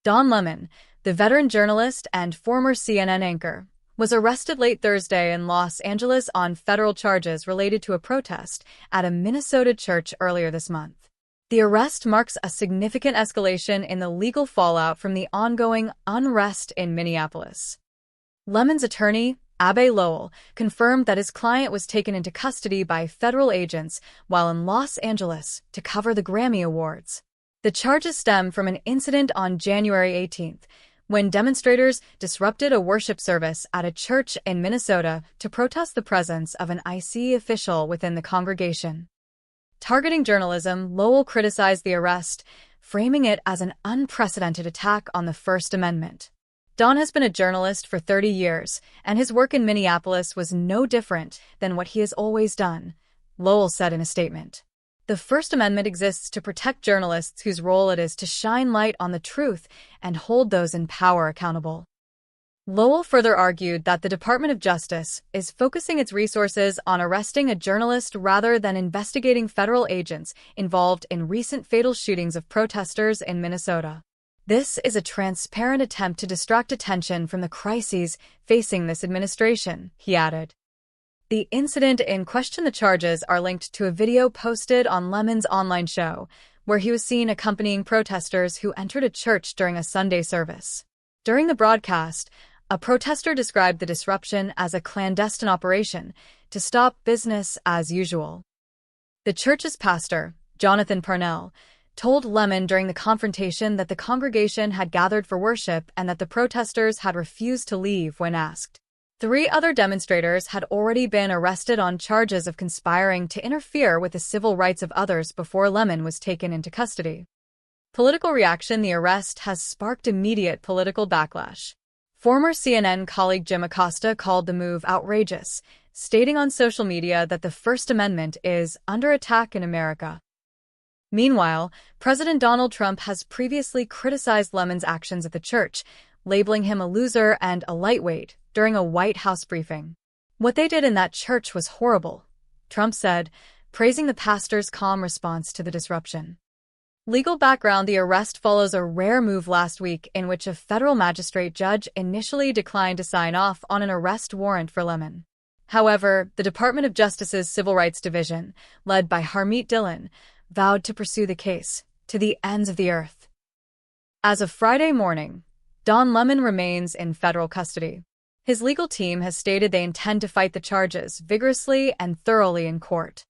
Don Lemon, the veteran journalist and former CNN anchor, was arrested late Thursday in Los Angeles on federal charges related to a protest at a Minnesota church earlier this month. The arrest marks a significant escalation in the legal fallout from the ongoing unrest in Minneapolis. Lemon's attorney, Abbe Lowell, confirmed that his client was taken into custody by federal agents while in Los Angeles to cover the Grammy Awards. The charges stem from an incident on January 18th, when demonstrators disrupted a worship service at a church in Minnesota to protest the presence of an ICE official within the congregation. Targeting journalism, Lowell criticized the arrest, framing it as an unprecedented attack on the First Amendment. Don has been a journalist for 30 years, and his work in Minneapolis was no different than what he has always done, Lowell said in a statement. The First Amendment exists to protect journalists whose role it is to shine light on the truth and hold those in power accountable. Lowell further argued that the Department of Justice is focusing its resources on arresting a journalist rather than investigating federal agents involved in recent fatal shootings of protesters in Minnesota. This is a transparent attempt to distract attention from the crises facing this administration, he added. The incident in question, the charges are linked to a video posted on Lemon's online show, where he was seen accompanying protesters who entered a church during a Sunday service. During the broadcast, a protester described the disruption as a clandestine operation to stop business as usual. The church's pastor, Jonathan Parnell, told Lemon during the confrontation that the congregation had gathered for worship and that the protesters had refused to leave when asked. 3 other demonstrators had already been arrested on charges of conspiring to interfere with the civil rights of others before Lemon was taken into custody. Political reaction: the arrest has sparked immediate political backlash. Former CNN colleague Jim Acosta called the move outrageous, stating on social media that the First Amendment is under attack in America. Meanwhile, President Donald Trump has previously criticized Lemon's actions at the church, labeling him a loser and a lightweight during a White House briefing. "What they did in that church was horrible," Trump said, praising the pastor's calm response to the disruption. Legal background: the arrest follows a rare move last week in which a federal magistrate judge initially declined to sign off on an arrest warrant for Lemon. However, the Department of Justice's Civil Rights Division, led by Harmeet Dillon, vowed to pursue the case to the ends of the earth. As of Friday morning, Don Lemon remains in federal custody. His legal team has stated they intend to fight the charges vigorously and thoroughly in court.